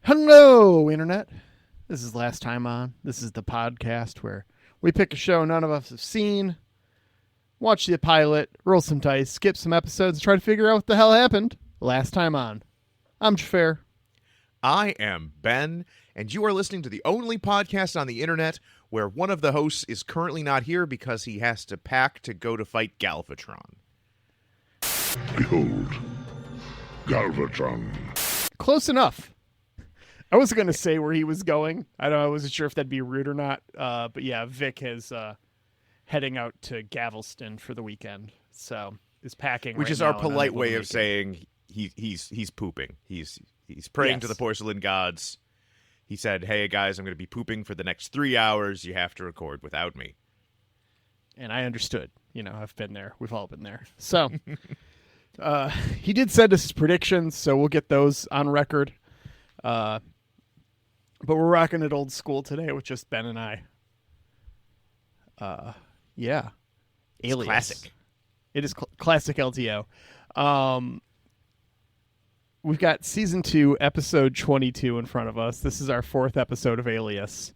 Hello, Internet. This is Last Time On. This is the podcast where we pick a show none of us have seen, watch the pilot, roll some dice, skip some episodes, and try to figure out what the hell happened last time on. I'm Xhafer. I am Ben, and you are listening to the only podcast on the Internet where one of the hosts is currently not here because he has to pack to go to fight Galvatron. Behold, Galvatron. Close enough. I was going to say where he was going. I wasn't sure if that'd be rude or not. But yeah, Vic is heading out to Galveston for the weekend, so is packing. Which right is now our polite way of weekend. saying he's pooping. He's praying to the porcelain gods. He said, "Hey guys, I'm going to be pooping for the next 3 hours. You have to record without me." And I understood. You know, I've been there. We've all been there. So he did send us his predictions, so we'll get those on record. But we're rocking it old school today with just Ben and I. Yeah. It's Alias. classic. It is classic LTO. We've got season 2, episode 22 in front of us. This is our 4th episode of Alias.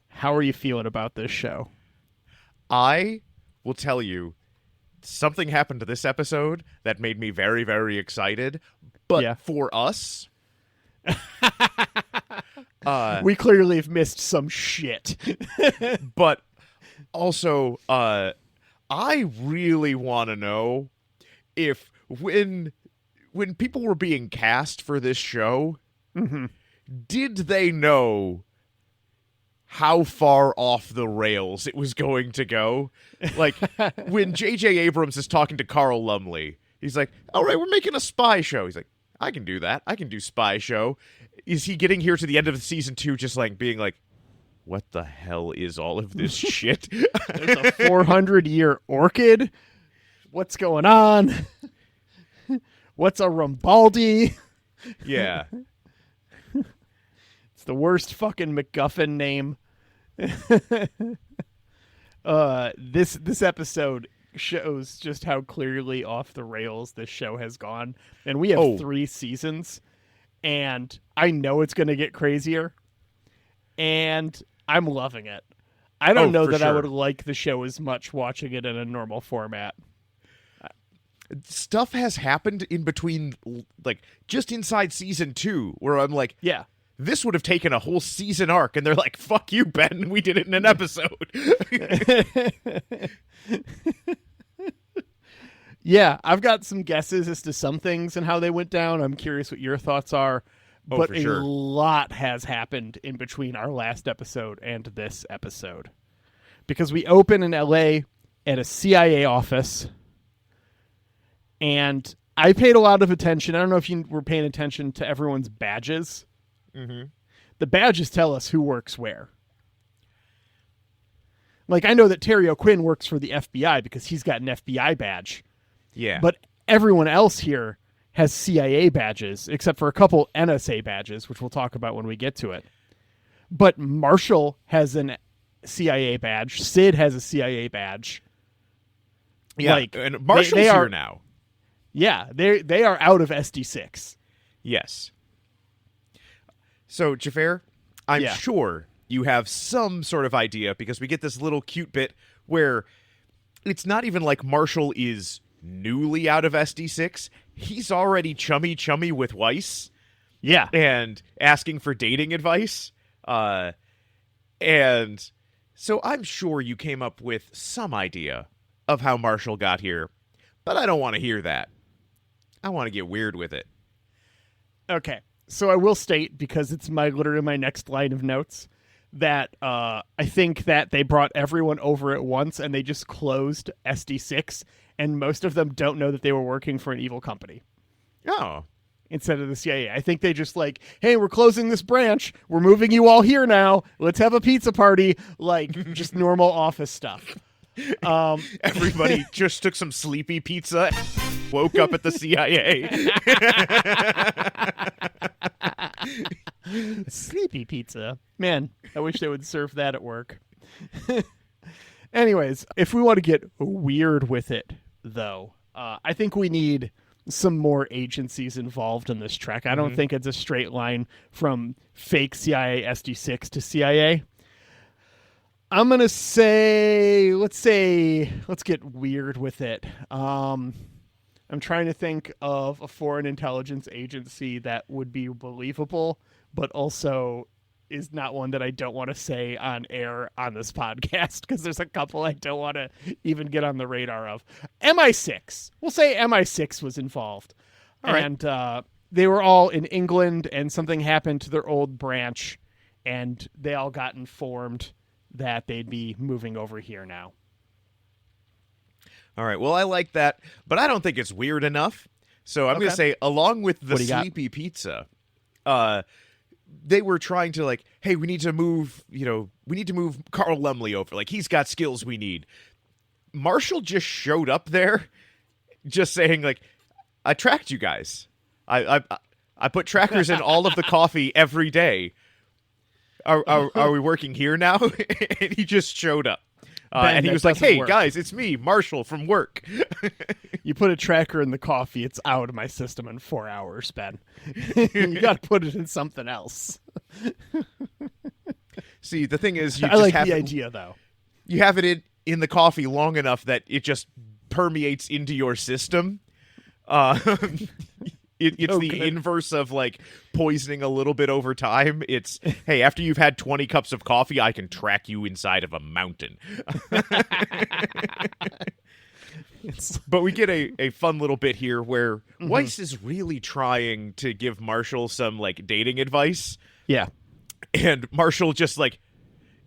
How are you feeling about this show? I will tell you, something happened to this episode that made me very, very excited. But Yeah. for us, We clearly have missed some shit. but also, I really want to know if when people were being cast for this show, did they know how far off the rails it was going to go? Like, when J.J. Abrams is talking to Carl Lumley, he's like, all right, we're making a spy show. He's like, I can do that. I can do spy show. Is he getting here to the end of season 2 just like being like, what the hell is all of this shit? There's a 400-year orchid. What's going on? What's a Rambaldi? Yeah. It's the worst fucking MacGuffin name. This episode shows just how clearly off the rails this show has gone. And we have 3 seasons, and I know it's going to get crazier, and I'm loving it. I don't know that I would like the show as much watching it in a normal format. Stuff has happened in between, like, just inside season 2, where I'm like, Yeah. this would have taken a whole season arc, and they're like, fuck you, Ben, we did it in an episode. Yeah, I've got some guesses as to some things and how they went down. I'm curious what your thoughts are. But for a sure. lot has happened in between our last episode and this episode. Because we open in LA at a CIA office, and I paid a lot of attention. I don't know if you were paying attention to everyone's badges. Mm-hmm. The badges tell us who works where. Like, I know that Terry O'Quinn works for the FBI because he's got an FBI badge. Yeah. But everyone else here has CIA badges, except for a couple NSA badges, which we'll talk about when we get to it. But Marshall has an CIA badge. Sid has a CIA badge. yeah, like, and Marshall's they are- here now. Yeah, they are out of SD6. Yes. So, Xhafer, I'm Yeah. sure you have some sort of idea, because we get this little cute bit where it's not even like Marshall is newly out of SD6. He's already chummy with Weiss Yeah. and asking for dating advice. And so I'm sure you came up with some idea of how Marshall got here, but I don't want to hear that. I want to get weird with it. Okay. So I will state, because it's literally my next line of notes, that I think that they brought everyone over at once and they just closed SD6, and most of them don't know that they were working for an evil company. Oh, instead of the CIA. I think they just like, hey, we're closing this branch. We're moving you all here now. Let's have a pizza party. Like just normal office stuff. Everybody just took some sleepy pizza, woke up at the CIA. Sleepy pizza. Man, I wish they would serve that at work. Anyways, if we want to get weird with it, though, I think we need some more agencies involved in this trek. I don't think it's a straight line from fake CIA SD6 to CIA. I'm going to say, let's get weird with it. I'm trying to think of a foreign intelligence agency that would be believable, but also is not one that I don't want to say on air on this podcast, because there's a couple I don't want to even get on the radar of. MI6. We'll say MI6 was involved. All right. And they were all in England, and something happened to their old branch, and they all got informed that they'd be moving over here now. All right, well, I like that, but I don't think it's weird enough. So I'm going to say, along with the sleepy pizza, they were trying to, like, hey, we need to move Carl Lumley over. Like, he's got skills we need. Marshall just showed up there just saying, like, I tracked you guys. I put trackers in all of the coffee every day. Are we working here now? And he just showed up. And he was like, hey, guys, it's me, Marshall, from work. You put a tracker in the coffee, it's out of my system in 4 hours, Ben. You got to put it in something else. See, the thing is, I like the idea, though. You have it in the coffee long enough that it just permeates into your system. It's the inverse of, like, poisoning a little bit over time. It's, hey, after you've had 20 cups of coffee, I can track you inside of a mountain. But we get a fun little bit here where Weiss is really trying to give Marshall some, like, dating advice. Yeah. And Marshall just, like,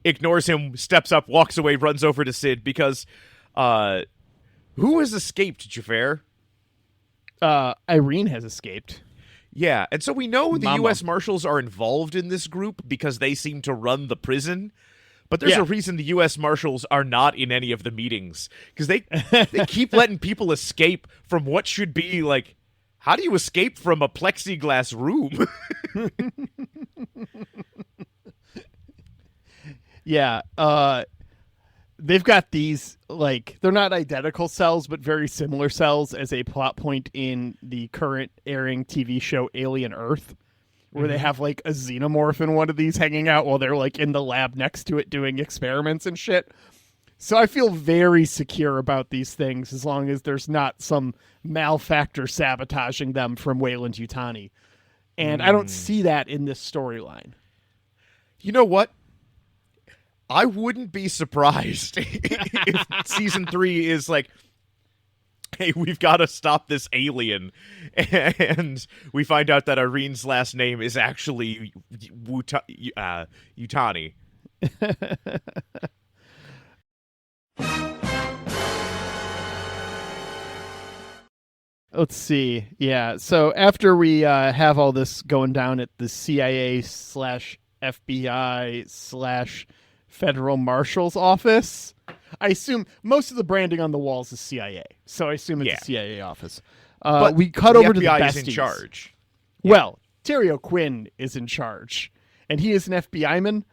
ignores him, steps up, walks away, runs over to Sid because who has escaped, Xhafer? Irene has escaped. Yeah, and so we know the U.S. Marshals are involved in this group because they seem to run the prison. But there's a reason the U.S. Marshals are not in any of the meetings, because they keep letting people escape from what should be, like, how do you escape from a plexiglass room? Yeah, they've got these, like, they're not identical cells, but very similar cells as a plot point in the current airing TV show Alien Earth, where they have, like, a xenomorph in one of these hanging out while they're, like, in the lab next to it doing experiments and shit. So I feel very secure about these things as long as there's not some malfactor sabotaging them from Weyland-Yutani. And I don't see that in this storyline. You know what? I wouldn't be surprised if season 3 is like, hey, we've got to stop this alien. And we find out that Irene's last name is actually Yutani. Let's see. Yeah. So after we have all this going down at the CIA/FBI/ Federal Marshal's office, I assume most of the branding on the walls is CIA. So I assume it's a CIA office. But we cut over to the FBI besties. is in charge. Well, Terry O'Quinn is in charge, and he is an FBI man,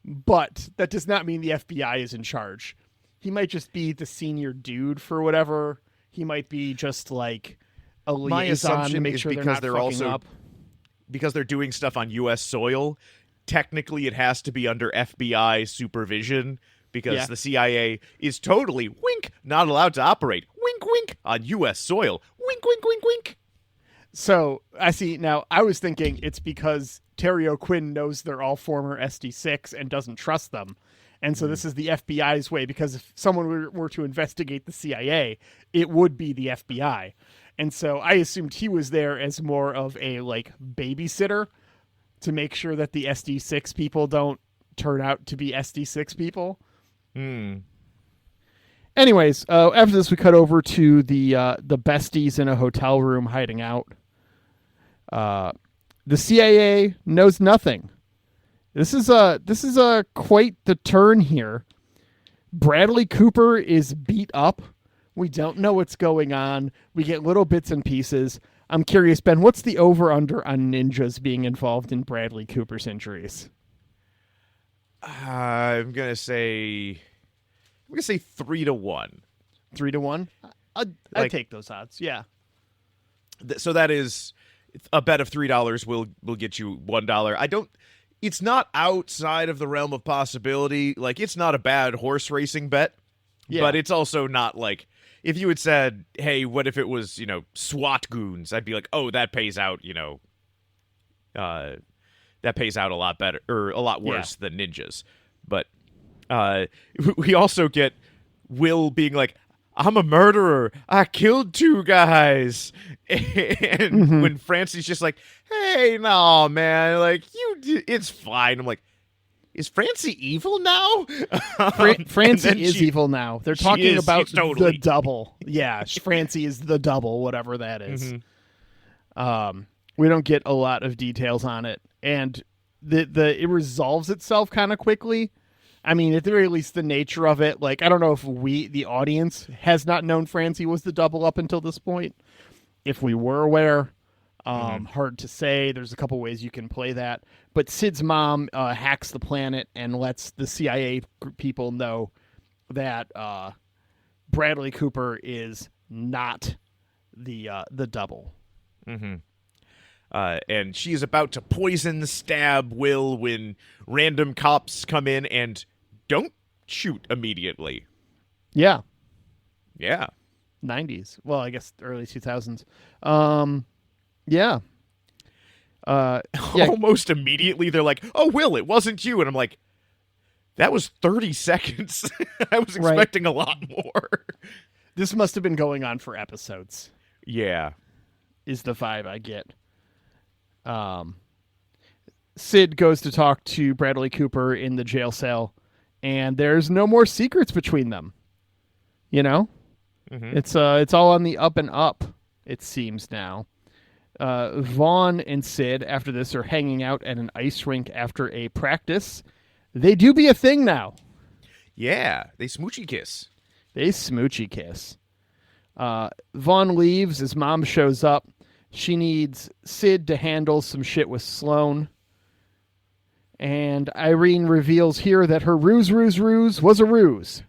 but that does not mean the FBI is in charge. He might just be the senior dude for whatever. He might be just like a liaison. My assumption to make is sure because they're they're not fucking also up. because they're doing stuff on U.S. soil. Technically, it has to be under FBI supervision because the CIA is totally, wink, not allowed to operate, wink, wink, on U.S. soil. Wink, wink, wink, wink. So, I see. Now, I was thinking it's because Terry O'Quinn knows they're all former SD6 and doesn't trust them. And so this is the FBI's way, because if someone were to investigate the CIA, it would be the FBI. And so I assumed he was there as more of a, like, babysitter to make sure that the SD6 people don't turn out to be SD6 people. Anyways, after this, we cut over to the besties in a hotel room hiding out. The CIA knows nothing. This is a quite the turn here. Bradley Cooper is beat up. We don't know what's going on. We get little bits and pieces. I'm curious, Ben, what's the over-under on ninjas being involved in Bradley Cooper's injuries? I'm gonna say 3-1. 3-1? I'd take those odds. Yeah. So that is a bet of $3 will get you $1. It's not outside of the realm of possibility. Like, it's not a bad horse racing bet, but it's also not like, if you had said, hey, what if it was, SWAT goons? I'd be like, oh, that pays out, that pays out a lot better, or a lot worse than ninjas. But we also get Will being like, I'm a murderer. I killed 2 guys. And when Francie's just like, hey, no, man, like, it's fine. I'm like, is Francie evil now? Francie is evil now. They're talking about totally. the double. Yeah, Francie is the double, whatever that is. We don't get a lot of details on it. And it resolves itself kind of quickly. I mean, at the very least, the nature of it, like, I don't know if the audience, has not known Francie was the double up until this point. If we were aware, hard to say. There's a couple ways you can play that. But Sid's mom hacks the planet and lets the CIA people know that Bradley Cooper is not the double. And she is about to stab Will when random cops come in and don't shoot immediately. Yeah. Yeah. 90s. Well, I guess early 2000s. Yeah. Almost immediately, they're like, oh, Will, it wasn't you. And I'm like, that was 30 seconds. I was expecting a lot more. This must have been going on for episodes. Yeah. Is the vibe I get. Sid goes to talk to Bradley Cooper in the jail cell, and there's no more secrets between them. It's all on the up and up, it seems now. Vaughn and Sid, after this, are hanging out at an ice rink after a practice. They do be a thing now. Yeah, they smoochy kiss. Vaughn leaves as Mom shows up. She needs Sid to handle some shit with Sloane. And Irene reveals here that her ruse was a ruse.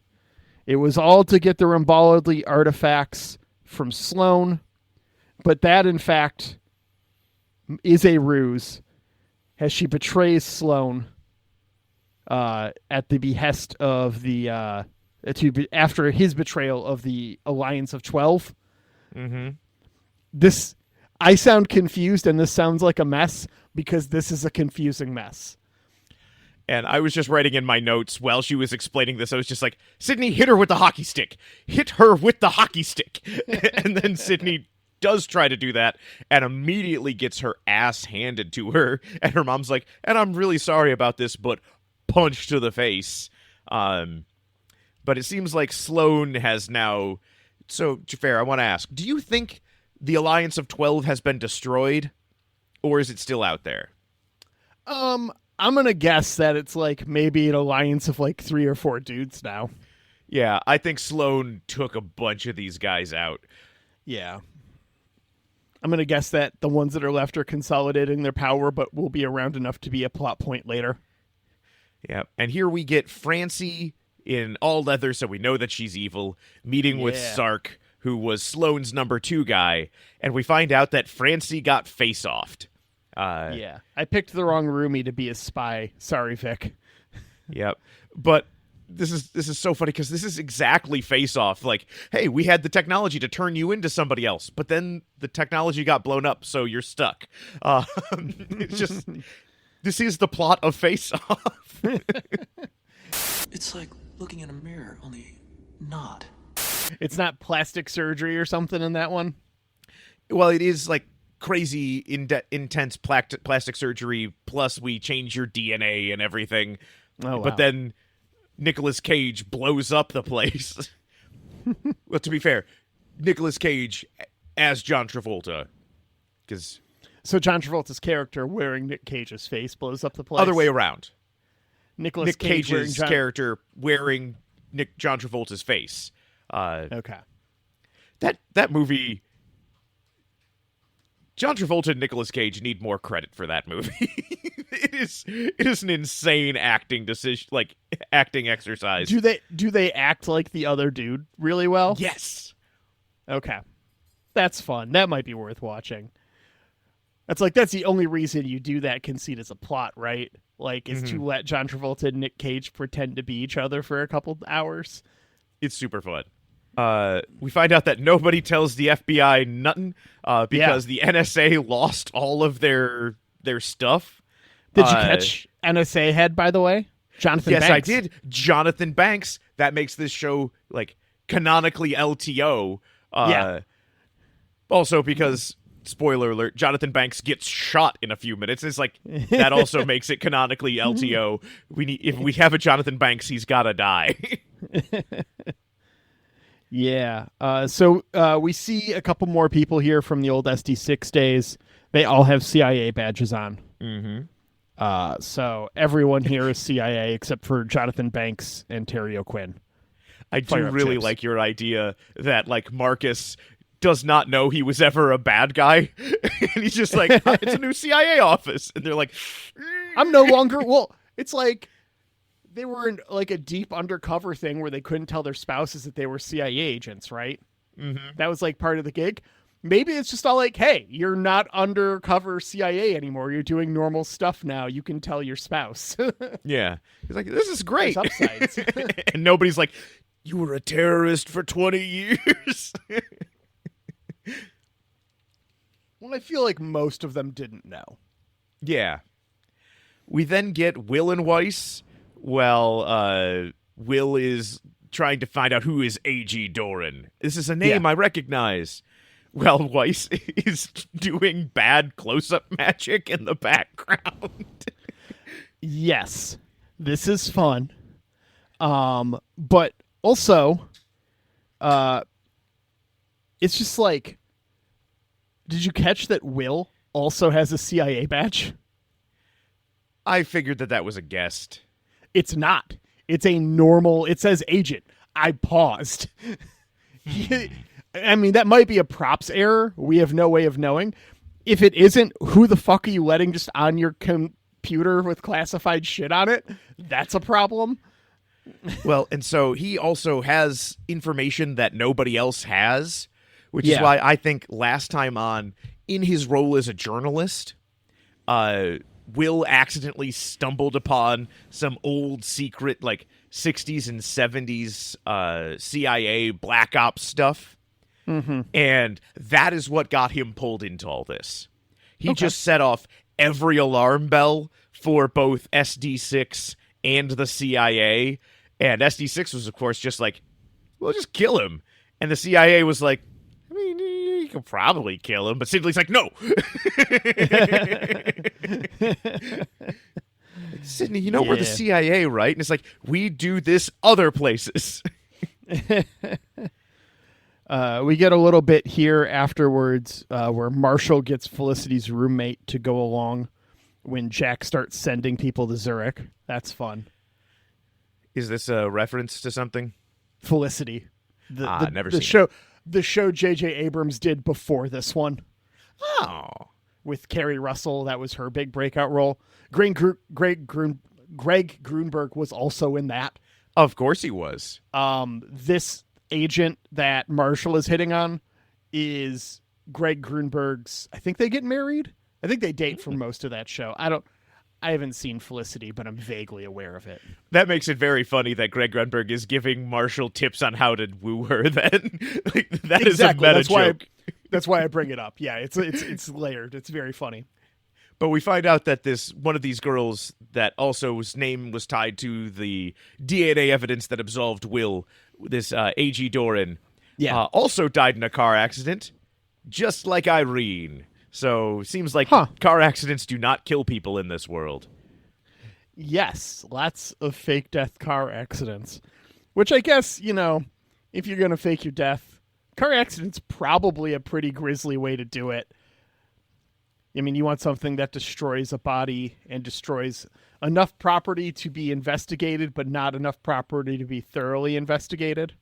It was all to get the Rambaldi artifacts from Sloane. But that, in fact, is a ruse, as she betrays Sloane at the behest of after his betrayal of the Alliance of 12. I sound confused, and this sounds like a mess, because this is a confusing mess. And I was just writing in my notes while she was explaining this. I was just like, Sydney, hit her with the hockey stick. Hit her with the hockey stick. And then Sydney does try to do that and immediately gets her ass handed to her. And her mom's like, and I'm really sorry about this, but punch to the face. But it seems like Sloane has now... So, Xhafer, I want to ask, do you think the Alliance of 12 has been destroyed, or is it still out there? I'm going to guess that it's like maybe an alliance of like 3 or 4 dudes now. Yeah, I think Sloane took a bunch of these guys out. Yeah. I'm going to guess that the ones that are left are consolidating their power, but will be around enough to be a plot point later. Yeah, and here we get Francie in all leather, so we know that she's evil, meeting with Sark, who was Sloane's number 2 guy, and we find out that Francie got face-offed. I picked the wrong roomie to be a spy. Sorry, Vic. Yep. But this is so funny, because this is exactly face-off. Like, hey, we had the technology to turn you into somebody else, but then the technology got blown up, so you're stuck. It's just... This is the plot of Face-Off. It's like looking in a mirror, only not. It's not plastic surgery or something in that one? Well, it is like crazy, intense plastic surgery, plus we change your DNA and everything. Oh, wow. But then Nicolas Cage blows up the place. Well, to be fair, Nicolas Cage as John Travolta. Because... So John Travolta's character wearing Nick Cage's face blows up the place. Other way around. Nick Cage's character wearing John Travolta's face. Okay. That movie. John Travolta and Nicolas Cage need more credit for that movie. It is an insane acting decision, like acting exercise. Do they act like the other dude really well? Yes. Okay. That's fun. That might be worth watching. That's the only reason you do that conceit as a plot, right? Like, is to let John Travolta and Nick Cage pretend to be each other for a couple hours. It's super fun. We find out that nobody tells the FBI nothing because the NSA lost all of their stuff. Did you catch NSA head, by the way? Jonathan Banks. Yes, I did. Jonathan Banks. That makes this show, like, canonically LTO. Also because, spoiler alert, Jonathan Banks gets shot in a few minutes. It's like, that also makes it canonically LTO. If we have a Jonathan Banks, he's gotta die. Yeah. So we see a couple more people here from the old SD6 days. They all have CIA badges on. Mm-hmm. So everyone here is CIA except for Jonathan Banks and Terry O'Quinn. I do really like your idea that, like, Marcus does not know he was ever a bad guy. And he's just like, it's a new CIA office. And they're like, I'm no longer... Well, it's like... They were in like a deep undercover thing where they couldn't tell their spouses that they were CIA agents, right? Mm-hmm. That was like part of the gig. Maybe it's just all like, hey, you're not undercover CIA anymore. You're doing normal stuff now. You can tell your spouse. Yeah. He's like, this is great. There's upsides. And nobody's like, you were a terrorist for 20 years. Well, I feel like most of them didn't know. Yeah. We then get Will and Weiss. Well, Will is trying to find out who is A.G. Doran. This is a name I recognize. Well, Weiss is doing bad close-up magic in the background. Yes, this is fun. But also, it's just like, did you catch that Will also has a CIA badge? I figured that was a guest. It's not. It's a normal... It says agent. I paused. I mean, that might be a props error. We have no way of knowing. If it isn't, who the fuck are you letting just on your computer with classified shit on it? That's a problem. Well, and so he also has information that nobody else has, which is why I think last time on, in his role as a journalist, Will accidentally stumbled upon some old secret, like, 60s and 70s CIA Black Ops stuff. Mm-hmm. And that is what got him pulled into all this. He just set off every alarm bell for both SD6 and the CIA. And SD6 was, of course, just like, well, just kill him. And the CIA was like, I mean, you could probably kill him. But Sidley's like, no. Sidney, you know we're the CIA, right? And it's like, we do this other places. We get a little bit here afterwards where Marshall gets Felicity's roommate to go along when Jack starts sending people to Zurich. That's fun. Is this a reference to something? Felicity. Never seen show. The show J.J. Abrams did before this one. Oh. With Carrie Russell. That was her big breakout role. Greg Grunberg was also in that. Of course he was. This agent that Marshall is hitting on is Greg Grunberg's... I think they get married. I think they date for most of that show. I haven't seen Felicity, but I'm vaguely aware of it. That makes it very funny that Greg Grunberg is giving Marshall tips on how to woo her. Then that is a meta joke. That's why I bring it up. Yeah, it's layered. It's very funny. But we find out that one of these girls that also his name was tied to the DNA evidence that absolved Will, this A.G. Doran, also died in a car accident, just like Irene. So seems like car accidents do not kill people in this world. Yes, lots of fake death car accidents. Which I guess, if you're going to fake your death, car accident's probably a pretty grisly way to do it. I mean, you want something that destroys a body and destroys enough property to be investigated, but not enough property to be thoroughly investigated.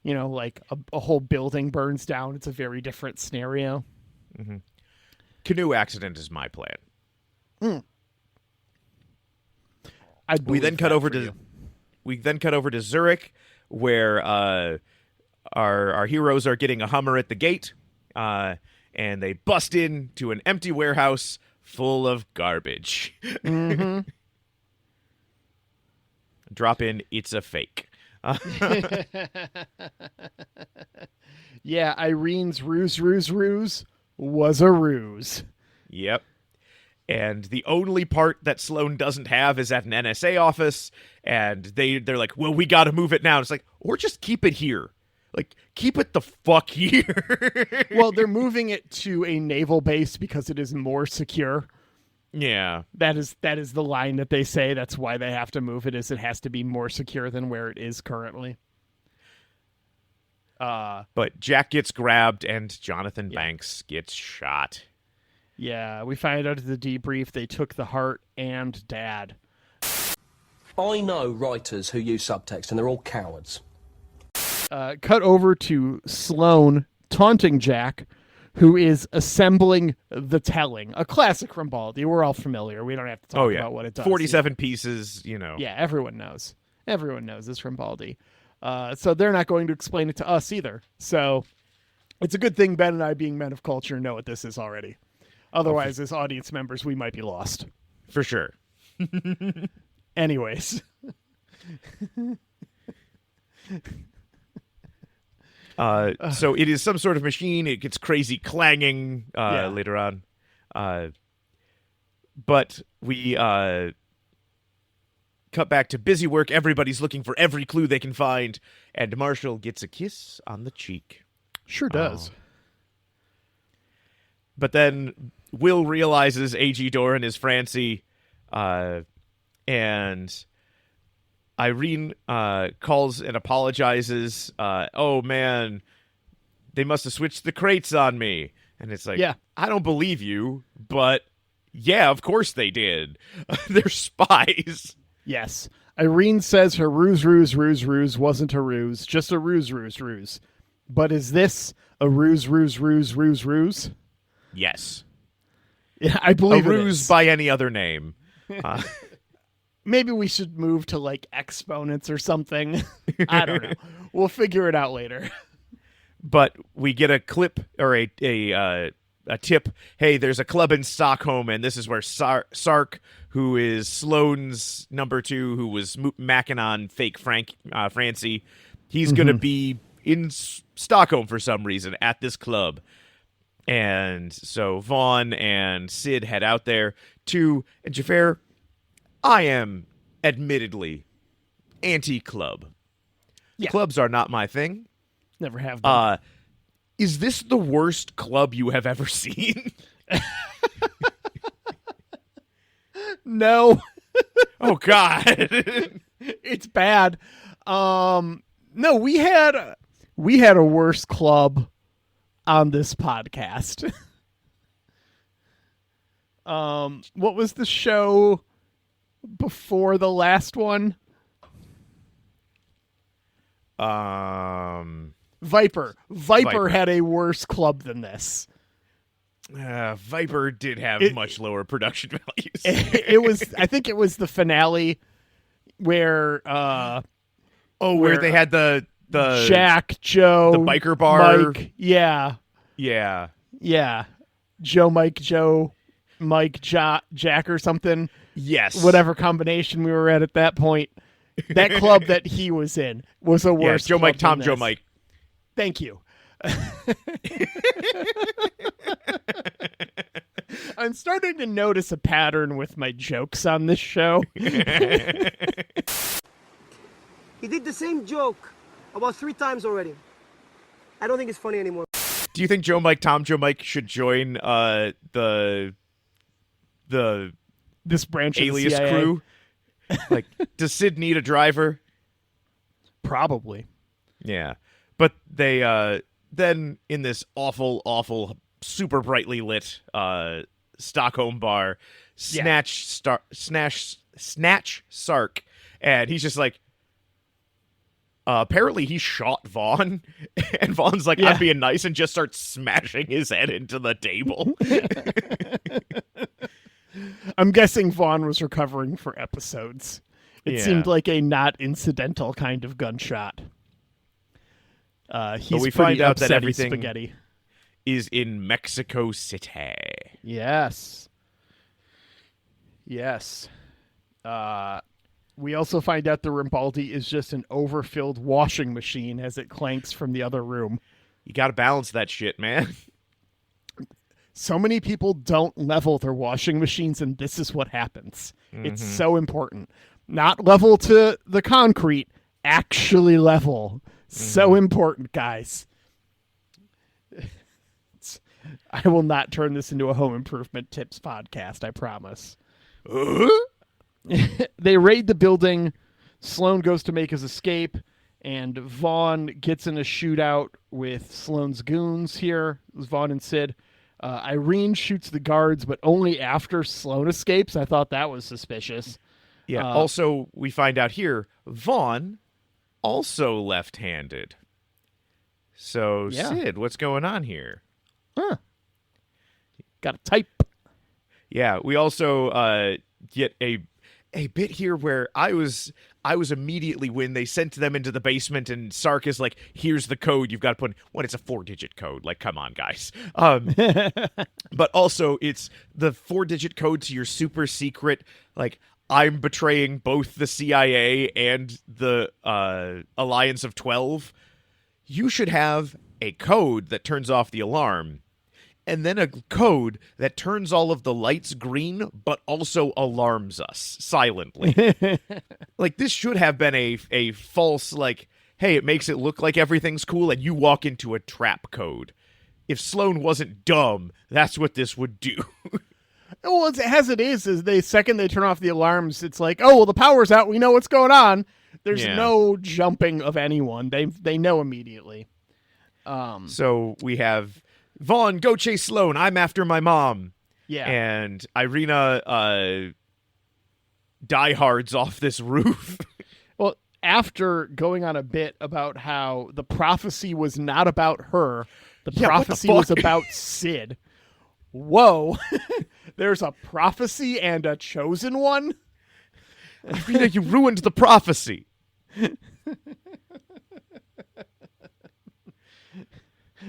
You know, like a whole building burns down. It's a very different scenario. Mm-hmm. Canoe accident is my plan. We then cut over to Zurich, where our heroes are getting a Hummer at the gate, and they bust into an empty warehouse full of garbage. Mm-hmm. Drop in, it's a fake. Yeah, Irene's ruse was a ruse. Yep. And the only part that Sloan doesn't have is at an NSA office, and they're like, well, we got to move it now. And it's like, or just keep it here. Like, keep it the fuck here. Well, they're moving it to a naval base because it is more secure. Yeah. That is the line that they say. That's why they have to move it, is it has to be more secure than where it is currently. But Jack gets grabbed, and Jonathan Banks gets shot. Yeah, we find out at the debrief they took the heart and dad. I know writers who use subtext, and they're all cowards. Cut over to Sloan taunting Jack, who is assembling the telling. A classic from Baldy. We're all familiar. We don't have to talk about what it does. 47 pieces, you know. Yeah, everyone knows. Everyone knows this from Baldy. So they're not going to explain it to us either. So it's a good thing Ben and I, being men of culture, know what this is already. Otherwise, as audience members, we might be lost. For sure. Anyways. So it is some sort of machine. It gets crazy clanging later on. But we cut back to busy work. Everybody's looking for every clue they can find. And Marshall gets a kiss on the cheek. Sure does. But then Will realizes A.G. Doran is Francie, and Irene calls and apologizes. Oh, man, they must have switched the crates on me. And it's like, I don't believe you, but yeah, of course they did. They're spies. Yes. Irene says her ruse wasn't a ruse, just a ruse. But is this a ruse? Yes. Yeah, I believe a ruse by any other name. Maybe we should move to like exponents or something. I don't know. We'll figure it out later. But we get a clip or a tip. Hey, there's a club in Stockholm, and this is where Sark, who is Sloane's number 2, who was macking on fake Francie, he's going to be in Stockholm for some reason at this club. And so Vaughn and Sid head out there to Xhafer. I am admittedly anti-club. Yeah. Clubs are not my thing. Never have been. Is this the worst club you have ever seen? No. Oh, God. It's bad. No, we had a worse club on this podcast. What was the show before the last one? Viper. Viper had a worse club than this. Viper did have much lower production values. I think it was the finale where where they had the Jack, Joe, the biker bar, Mike, yeah, Joe, Mike, Jack, or something. Yes, whatever combination we were at that point. That club that he was in was a worse. Joe, Mike, Tom, than Joe, this. Mike. Thank you. I'm starting to notice a pattern with my jokes on this show. He did the same joke about 3 times already. I don't think it's funny anymore. Do you think Joe, Mike, Tom, Joe, Mike should join this branch of Alias the CIA crew? Like, does Sid need a driver? Probably. Yeah. But they then in this awful super brightly lit Stockholm bar, snatch Sark, and he's just like, apparently he shot Vaughn, and Vaughn's like, I'm being nice, and just starts smashing his head into the table. I'm guessing Vaughn was recovering for episodes. It seemed like a not incidental kind of gunshot. He's we find out that upsetty everything spaghetti is in Mexico City. Yes. We also find out the Rimbaldi is just an overfilled washing machine as it clanks from the other room. You got to balance that shit, man. So many people don't level their washing machines, and this is what happens. It's so important. Not level to the concrete, actually level. So important, guys. I will not turn this into a home improvement tips podcast, I promise. They raid the building. Sloan goes to make his escape, and Vaughn gets in a shootout with Sloan's goons here. It was Vaughn and Sid. Irene shoots the guards, but only after Sloan escapes. I thought that was suspicious. Yeah. Also, we find out here, Vaughn also left-handed. So, Sid, what's going on here? Got to type. Yeah. We also get a bit here where I was immediately, when they sent them into the basement and Sark is like, here's the code you've got to put in. When it's a 4-digit code. Like, come on, guys. But also, it's the 4-digit code to your super secret, like, I'm betraying both the CIA and the Alliance of 12. You should have a code that turns off the alarm, and then a code that turns all of the lights green, but also alarms us silently. Like, this should have been a false, like, hey, it makes it look like everything's cool, and you walk into a trap code. If Sloan wasn't dumb, that's what this would do. Well, as it is the second they turn off the alarms, it's like, oh, well, the power's out. We know what's going on. There's no jumping of anyone. They know immediately. So we have Vaughn, go chase Sloan. I'm after my mom. Yeah. And Irina diehards off this roof. Well, after going on a bit about how the prophecy was not about her, the prophecy was about Sid. Whoa. There's a prophecy and a chosen one? Irina, you ruined the prophecy.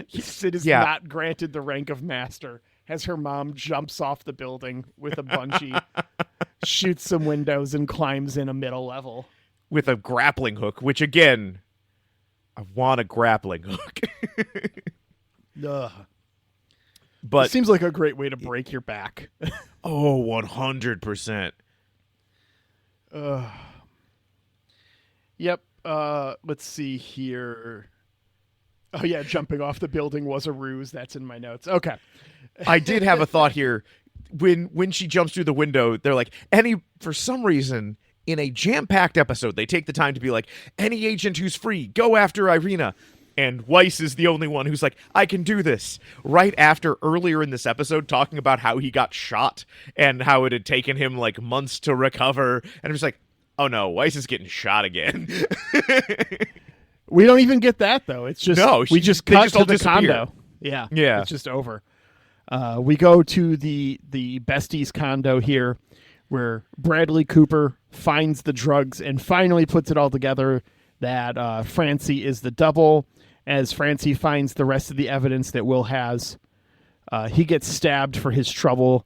Sid is not granted the rank of master as her mom jumps off the building with a bungee, shoots some windows, and climbs in a middle level. With a grappling hook, which, again, I want a grappling hook. Ugh. But it seems like a great way to break your back. Oh, 100%. Yep. Let's see here. Oh, yeah, jumping off the building was a ruse. That's in my notes. Okay. I did have a thought here. When she jumps through the window, they're like, for some reason, in a jam-packed episode, they take the time to be like, any agent who's free, go after Irina. And Weiss is the only one who's like, I can do this. Right after earlier in this episode talking about how he got shot and how it had taken him like months to recover. And I'm just like, oh no, Weiss is getting shot again. We don't even get that though. It's just we just cut to the condo. Yeah. It's just over. We go to the besties condo here where Bradley Cooper finds the drugs and finally puts it all together that Francie is the double. As Francie finds the rest of the evidence that Will has, he gets stabbed for his trouble.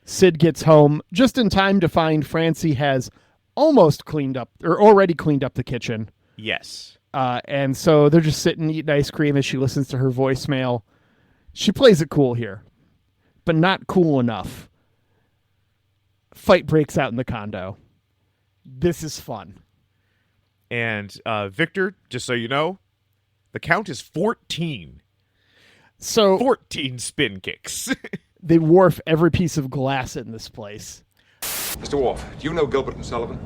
Sid gets home just in time to find Francie has almost cleaned up, or already cleaned up the kitchen. Yes. And so they're just sitting eating ice cream as she listens to her voicemail. She plays it cool here, but not cool enough. Fight breaks out in the condo. This is fun. And Victor, just so you know, the count is 14. So 14 spin kicks. They wharf every piece of glass in this place. Mr. Wolf, do you know Gilbert and Sullivan?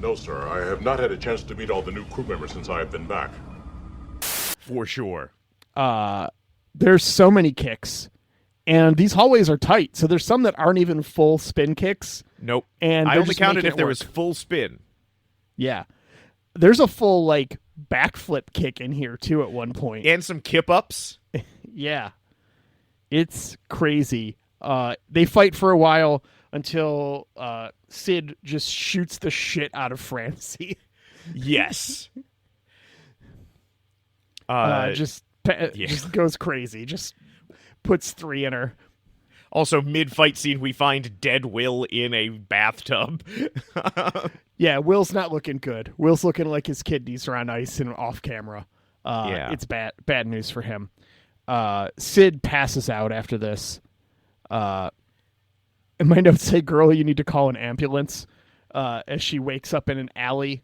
No, sir. I have not had a chance to meet all the new crew members since I have been back. For sure. there's so many kicks, and these hallways are tight. So there's some that aren't even full spin kicks. Nope. And I they're only just counted making if it there work. was full spin. Yeah. There's a full, like, backflip kick in here, too, at one point. And some kip-ups. Yeah. It's crazy. They fight for a while until Sid just shoots the shit out of Francie. Yes. Just goes crazy. Just puts 3 in her. Also, mid-fight scene, we find dead Will in a bathtub. Yeah, Will's not looking good. Will's looking like his kidneys are on ice and off camera. It's bad news for him. Sid passes out after this. And my notes say, "Girl, you need to call an ambulance," as she wakes up in an alley.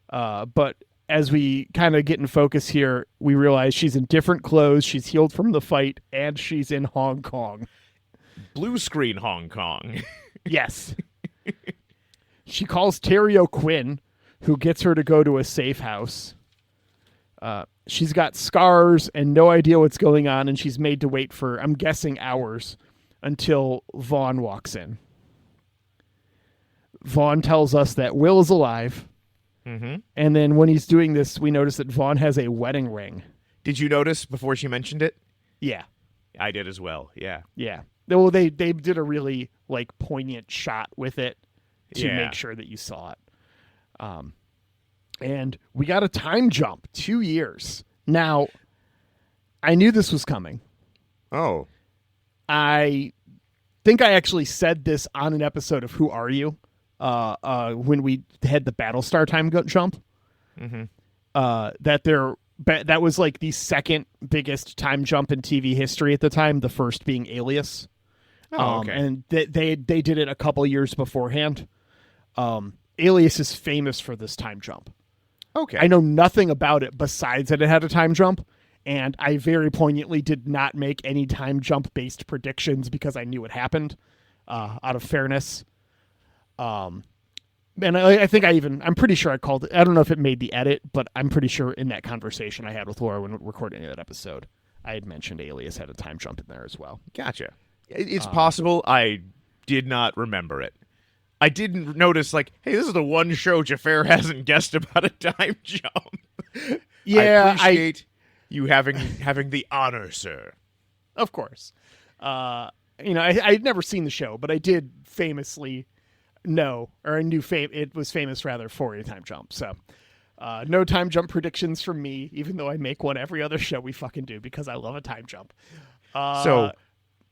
But as we kind of get in focus here, we realize she's in different clothes, she's healed from the fight, and she's in Hong Kong. Blue screen Hong Kong. Yes. She calls Terry O'Quinn, who gets her to go to a safe house. She's got scars and no idea what's going on, and she's made to wait for, I'm guessing, hours until Vaughn walks in. Vaughn tells us that Will is alive. Mm-hmm. And then when he's doing this, we notice that Vaughn has a wedding ring. Did you notice before she mentioned it? Yeah. I did as well, yeah. Yeah. Well, they did a really, like, poignant shot with it to make sure that you saw it. And we got a time jump, 2 years. Now, I knew this was coming. Oh. I think I actually said this on an episode of Who Are You? When we had the Battlestar time jump. Mm-hmm. That was like the second biggest time jump in TV history at the time, the first being Alias. Oh, okay. And they did it a couple years beforehand. Alias is famous for this time jump. Okay. I know nothing about it besides that it had a time jump, and I very poignantly did not make any time jump based predictions because I knew it happened, out of fairness. And I think I'm pretty sure I called it. I don't know if it made the edit, but I'm pretty sure in that conversation I had with Laura when recording that episode, I had mentioned Alias had a time jump in there as well. Gotcha. It's possible. I did not remember it. I didn't notice, like, hey, this is the one show Xhafer hasn't guessed about a time jump. Yeah, I appreciate you having the honor, sir. Of course. I'd never seen the show, but I did famously know, or I knew it was famous rather for a time jump. So no time jump predictions from me, even though I make one every other show we fucking do because I love a time jump. So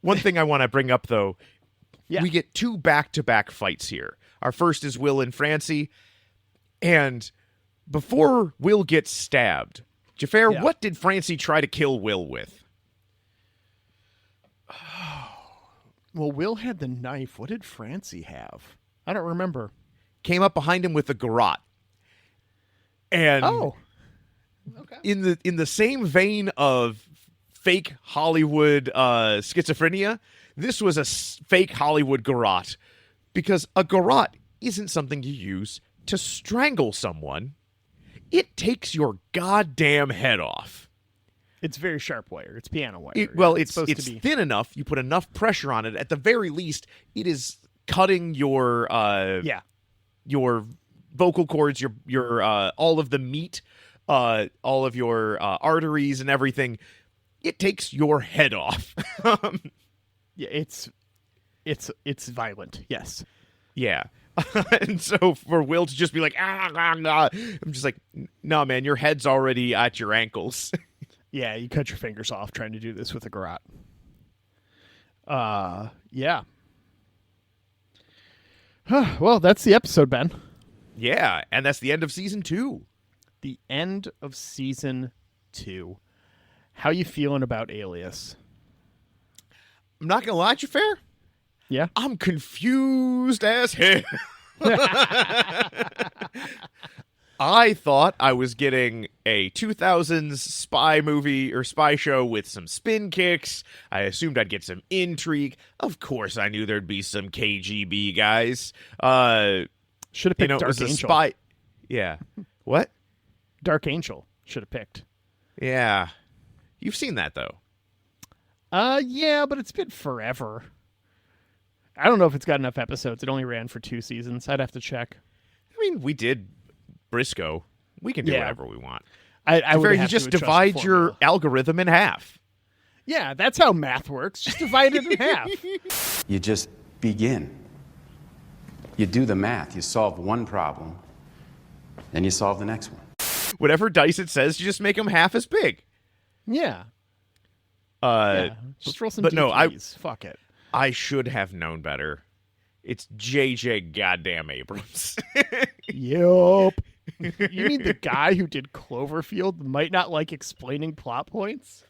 one thing I want to bring up, though, yeah. We get 2 back-to-back fights here. Our first is Will and Francie, and before Will gets stabbed, Xhafer, what did Francie try to kill Will with? Well, Will had the knife. What did Francie have? I don't remember. Came up behind him with a garrote. And okay. in the same vein of fake Hollywood schizophrenia, this was a fake Hollywood garrote, because a garrote isn't something you use to strangle someone. It takes your goddamn head off. It's very sharp wire. It's piano wire. It's thin enough. You put enough pressure on it. At the very least, it is cutting your vocal cords, your all of the meat, all of your arteries and everything. It takes your head off. Yeah, it's violent. Yes. Yeah. And so for Will to just be like, I'm just like, no, man, your head's already at your ankles. Yeah, you cut your fingers off trying to do this with a garrote. Yeah. Well, that's the episode, Ben. Yeah, and that's the end of season 2. The end of season 2. How you feeling about Alias? I'm not gonna lie, Xhafer. Yeah, I'm confused as hell. I thought I was getting a 2000s spy movie or spy show with some spin kicks. I assumed I'd get some intrigue. Of course, I knew there'd be some KGB guys. should have picked it Dark was a Angel. spy. Yeah. What? Dark Angel should have picked. Yeah. You've seen that, though. Yeah, but it's been forever. I don't know if it's got enough episodes. It only ran for 2 seasons. I'd have to check. I mean, we did Briscoe. We can do Yeah. whatever we want. I would You have just to adjust the divide your formula. algorithm in half. Yeah, that's how math works. Just divide it in half. You just begin. You do the math. You solve one problem, then you solve the next one. Whatever dice it says, you just make them half as big. Yeah. Uh, Yeah. Just roll some but no, I- D3s. Fuck it. I should have known better. It's J.J. goddamn Abrams. Yup. You mean the guy who did Cloverfield might not like explaining plot points?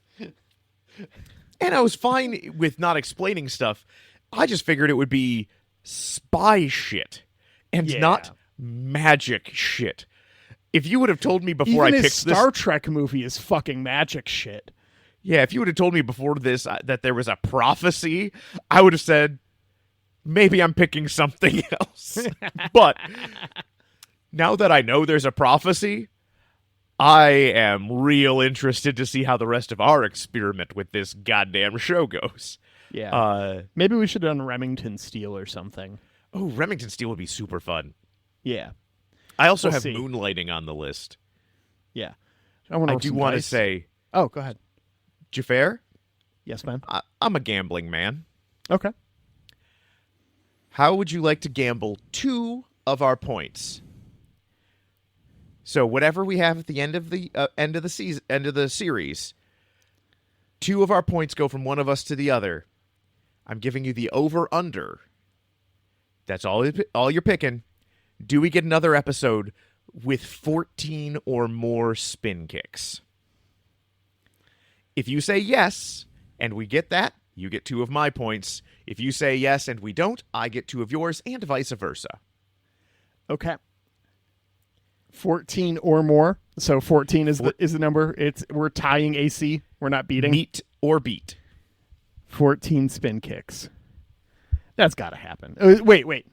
And I was fine with not explaining stuff. I just figured it would be spy shit and Yeah. not magic shit. If you would have told me before Even I his picked Star this, Trek movie is fucking magic shit. yeah, if you would have told me before this that there was a prophecy, I would have said maybe I'm picking something else. But now that I know there's a prophecy, I am real interested to see how the rest of our experiment with this goddamn show goes. Yeah. Maybe we should have done Remington Steele or something. Oh, Remington Steele would be super fun. Yeah. I also We'll have see. Moonlighting on the list. Yeah. I do want to say, Oh, go ahead. Xhafer, Yes, man. I'm a gambling man. Okay. How would you like to gamble 2 of our points? So whatever we have at the end of the series, 2 of our points go from one of us to the other. I'm giving you the over/under. That's all you're picking. Do we get another episode with 14 or more spin kicks? If you say yes, and we get that, you get 2 of my points. If you say yes and we don't, I get 2 of yours, and vice versa. Okay. 14 or more. So 14 is the number. We're tying AC. We're not beating. Meet or beat. 14 spin kicks. That's got to happen. Wait.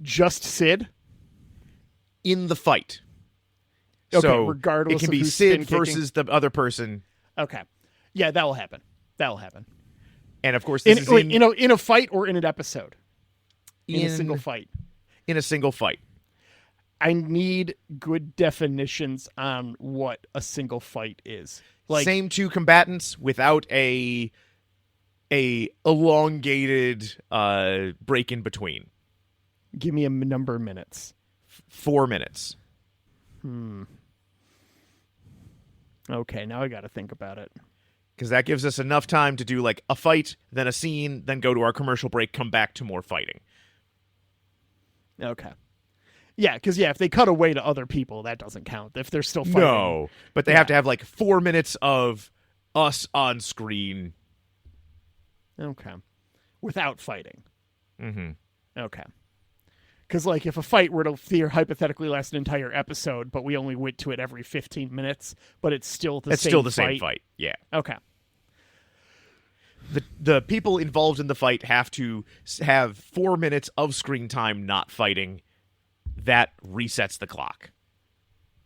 Just Sid? In the fight. Okay, So regardless it can of be who's Sid spin-kicking? versus the other person. Okay. Yeah, that will happen. And of course, this is in a fight or in an episode? In a single fight. In a single fight. I need good definitions on what a single fight is. Like, Same 2 combatants without a elongated break in between. give me a number of minutes. 4 minutes. Okay, now I got to think about it. Because that gives us enough time to do like a fight, then a scene, then go to our commercial break, come back to more fighting. Okay. Yeah, because if they cut away to other people, that doesn't count. If they're still fighting. No, but they have to have like 4 minutes of us on screen. Okay. Without fighting. Mm-hmm. Okay. Because, like, if a fight were to hypothetically last an entire episode, but we only went to it every 15 minutes, but it's still the same fight. Yeah. Okay. The people involved in the fight have to have 4 minutes of screen time not fighting. That resets the clock.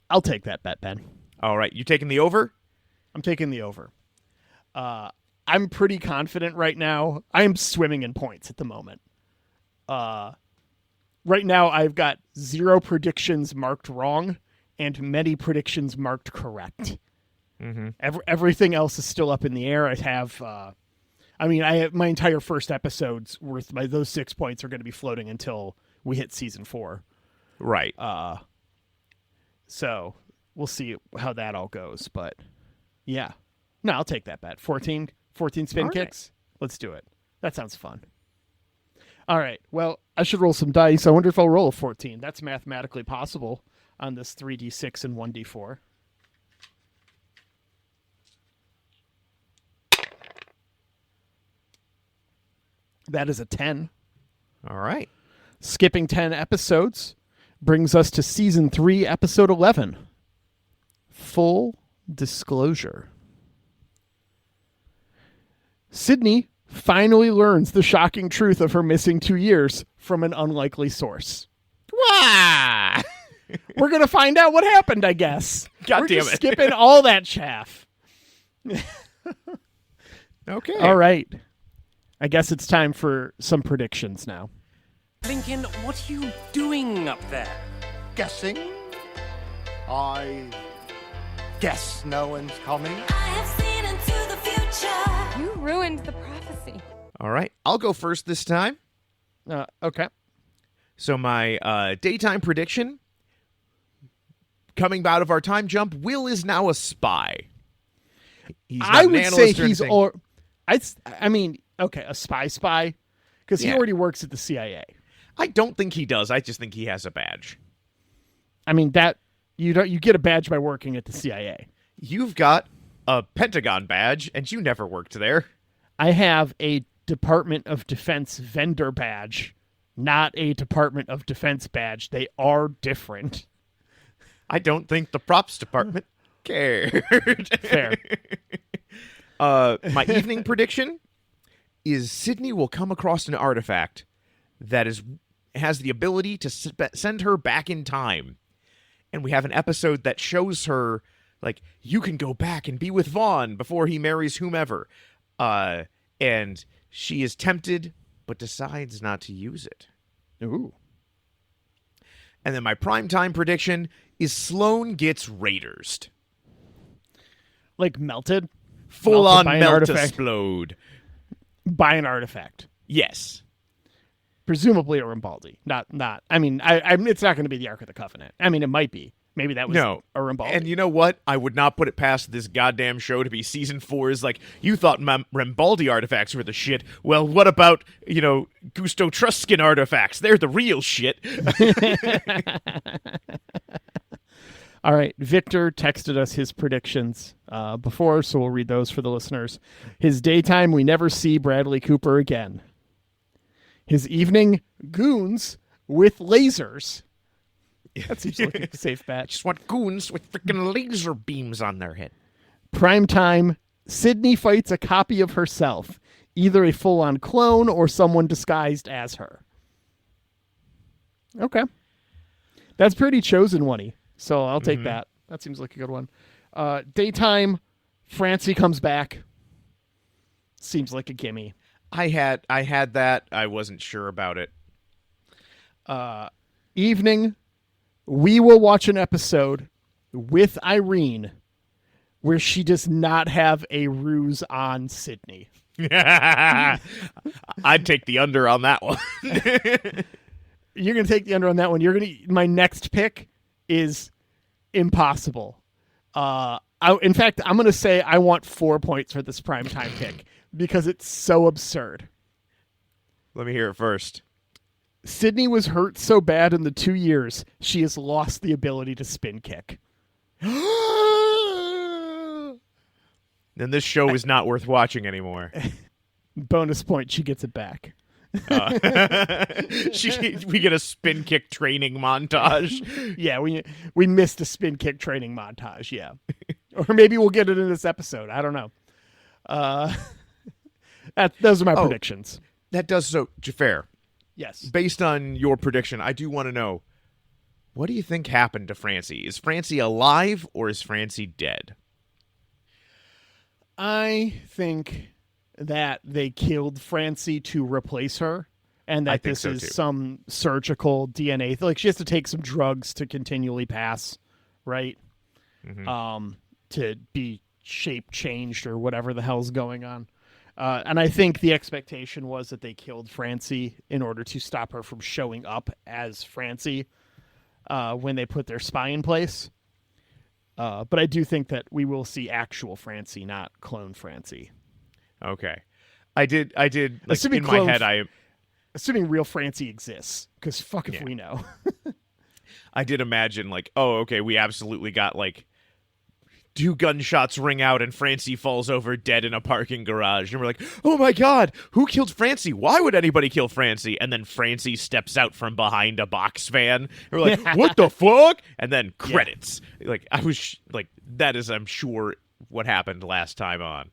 I'll take that bet, Ben. All right. You taking the over? I'm taking the over. I'm pretty confident right now. I am swimming in points at the moment. Right now, I've got 0 predictions marked wrong and many predictions marked correct. Mm-hmm. Everything else is still up in the air. I have, I have my entire first episode's worth. Those 6 points are going to be floating until we hit season 4. Right. So we'll see how that all goes. But yeah, no, I'll take that bet. 14 spin All right. kicks. Let's do it. That sounds fun. All right. Well, I should roll some dice. I wonder if I'll roll a 14. That's mathematically possible on this 3d6 and 1d4. That is a 10. All right. Skipping 10 episodes brings us to season 3, episode 11. Full disclosure. Sydney finally learns the shocking truth of her missing 2 years from an unlikely source. Wah! We're going to find out what happened, I guess. God We're damn just it. skipping all that chaff. Okay. All right. I guess it's time for some predictions now. Lincoln, what are you doing up there? Guessing. I guess no one's coming. I have seen into the future. You ruined the prophecy. All right. I'll go first this time. Okay. So my daytime prediction, coming out of our time jump, Will is now a spy. He's not I an would analyst say or he's anything. okay, a spy, because he already works at the CIA. I don't think he does. I just think he has a badge. I mean, that you get a badge by working at the CIA. You've got a Pentagon badge, and you never worked there. I have a Department of Defense vendor badge, not a Department of Defense badge. They are different. I don't think the props department cared. Fair. My evening prediction is Sydney will come across an artifact that has the ability to send her back in time. And we have an episode that shows her, like, you can go back and be with Vaughn before he marries whomever. And she is tempted, but decides not to use it. Ooh. And then my primetime prediction is Sloane gets Raidersed. Like melted? Full on by an melt artifact. explode. By an artifact. Yes. Presumably a Rimbaldi. Not. I mean, it's not going to be the Ark of the Covenant. I mean, it might be. Maybe that was a Rimbaldi. And you know what? I would not put it past this goddamn show to be season 4 is like, you thought Rimbaldi artifacts were the shit. Well, what about, Gusto Truskin artifacts? They're the real shit. All right. Victor texted us his predictions before, so we'll read those for the listeners. His daytime, we never see Bradley Cooper again. His evening, goons with lasers. That seems like a safe bet. I just want goons with freaking laser beams on their head. Prime time, Sydney fights a copy of herself, either a full-on clone or someone disguised as her. Okay. That's pretty chosen one-y, so I'll take that. That seems like a good one. Daytime, Francie comes back. Seems like a gimme. I had that. I wasn't sure about it. Evening, we will watch an episode with Irene where she does not have a ruse on Sydney. I'd take the under on that one. You're going to take the under on that one. My next pick is impossible. In fact, I'm going to say I want 4 points for this primetime pick because it's so absurd. Let me hear it first. Sydney was hurt so bad in the 2 years, she has lost the ability to spin kick. Then this show is not worth watching anymore. Bonus point, she gets it back. We get a spin kick training montage. Yeah, we missed a spin kick training montage, yeah. Or maybe we'll get it in this episode. I don't know. Those are my predictions. That does so fair. Yes. Based on your prediction, I do want to know, what do you think happened to Francie? Is Francie alive or is Francie dead? I think that they killed Francie to replace her, and that this is some surgical DNA. Like, she has to take some drugs to continually pass, right? Mm-hmm. To be shape changed or whatever the hell's going on. And I think the expectation was that they killed Francie in order to stop her from showing up as Francie when they put their spy in place. But I do think that we will see actual Francie, not clone Francie. Okay. I did like, assuming in my head, assuming real Francie exists, because fuck if we know. I did imagine, like, oh, okay, we absolutely got, like, 2 gunshots ring out and Francie falls over dead in a parking garage. And we're like, oh my God, who killed Francie? Why would anybody kill Francie? And then Francie steps out from behind a box van. And we're like, what the fuck? And then credits. Yeah. Like, I was like, that is, I'm sure, what happened last time on.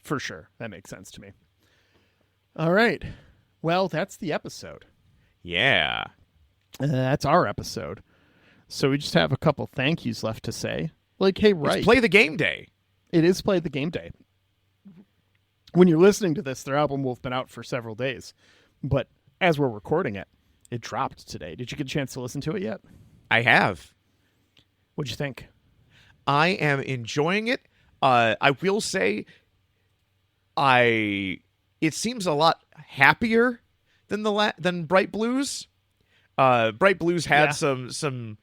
For sure. That makes sense to me. All right. Well, that's the episode. Yeah. That's our episode. So we just have a couple thank yous left to say. Like, hey, right. It's Play the Game Day. It is Play the Game Day. when you're listening to this, their album will have been out for several days. But as we're recording it, it dropped today. Did you get a chance to listen to it yet? I have. What'd you think? I am enjoying it. I will say, it seems a lot happier than than Bright Blues. Bright Blues had some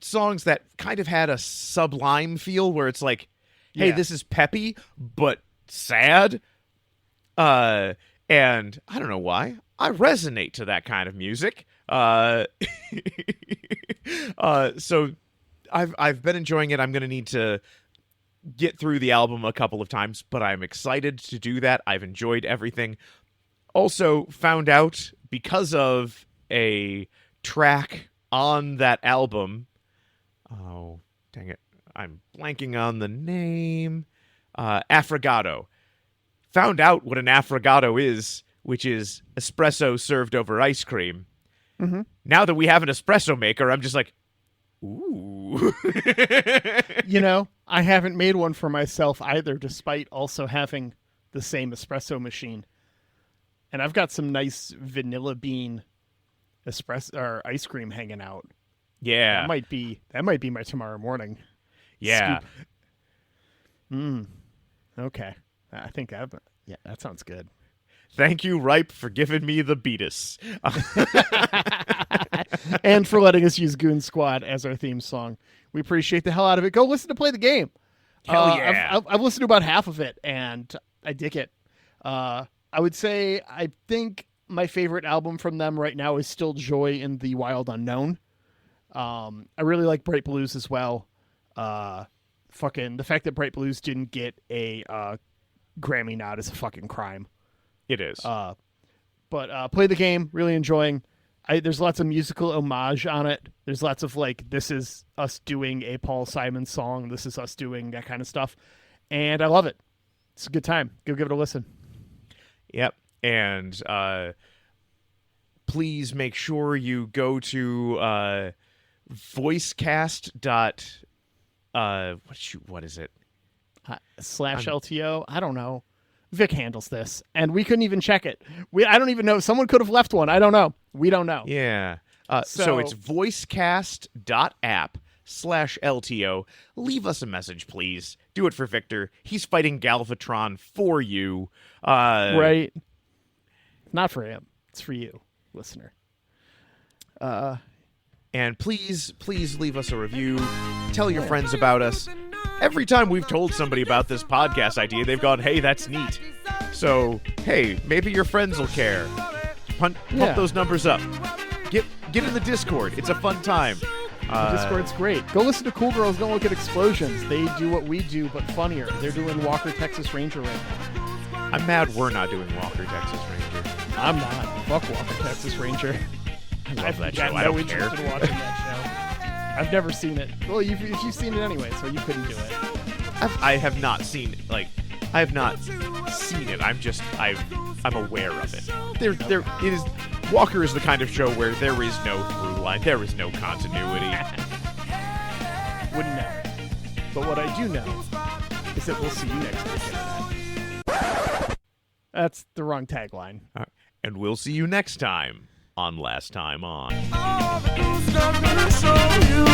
songs that kind of had a Sublime feel, where it's like, hey, this is peppy but sad. And I don't know why I resonate to that kind of music. So I've been enjoying it. I'm going to need to get through the album a couple of times, but I'm excited to do that. I've enjoyed everything. Also found out, because of a track on that album, oh, dang it, I'm blanking on the name, Affogato. Found out what an affogato is, which is espresso served over ice cream. Mm-hmm. Now that we have an espresso maker, I'm just like, ooh. You know, I haven't made one for myself either, despite also having the same espresso machine. And I've got some nice vanilla bean espresso or ice cream hanging out. Yeah. That might be my tomorrow morning. Yeah. Scoop. Okay. I think that sounds good. Thank you, Ripe, for giving me the beatus. And for letting us use Goon Squad as our theme song. We appreciate the hell out of it. Go listen to Play the Game. Hell yeah. I've listened to about half of it, and I dig it. I would say I think my favorite album from them right now is still Joy in the Wild Unknown. I really like Bright Blues as well. The fact that Bright Blues didn't get a Grammy nod is a fucking crime. It is. But Play the Game, really enjoying. There's lots of musical homage on it. There's lots of like, this is us doing a Paul Simon song. This is us doing that kind of stuff. And I love it. It's a good time. Go give it a listen. Yep. And please make sure you go to voicecast. What is it? /LTO. I don't know. Vic handles this, and we couldn't even check it. I don't even know. Someone could have left one. I don't know. We don't know. Yeah. So it's voicecast.app/LTO. Leave us a message, please. Do it for Victor. He's fighting Galvatron for you. Right. Not for him. It's for you, listener. And please leave us a review. Tell your friends about us. Every time we've told somebody about this podcast idea, they've gone, hey, that's neat. So, hey, maybe your friends will care. Pump those numbers up. Get in the Discord. It's a fun time. The Discord's great. Go listen to Cool Girls Don't Look at Explosions. They do what we do, but funnier. They're doing Walker, Texas Ranger right now. I'm mad we're not doing Walker, Texas Ranger. I'm not. Fuck Walker, Texas Ranger. I love that show. Got I no don't interest care. in watching that show. I've never seen it. Well, if you've seen it anyway, so you couldn't do it. I have not seen it. I have not seen it. I'm aware of it. There is. Walker is the kind of show where there is no through line. There is no continuity. Wouldn't know. But what I do know is that we'll see you next week. That's the wrong tagline. And we'll see you next time on Last Time On. All the good stuff that I show you.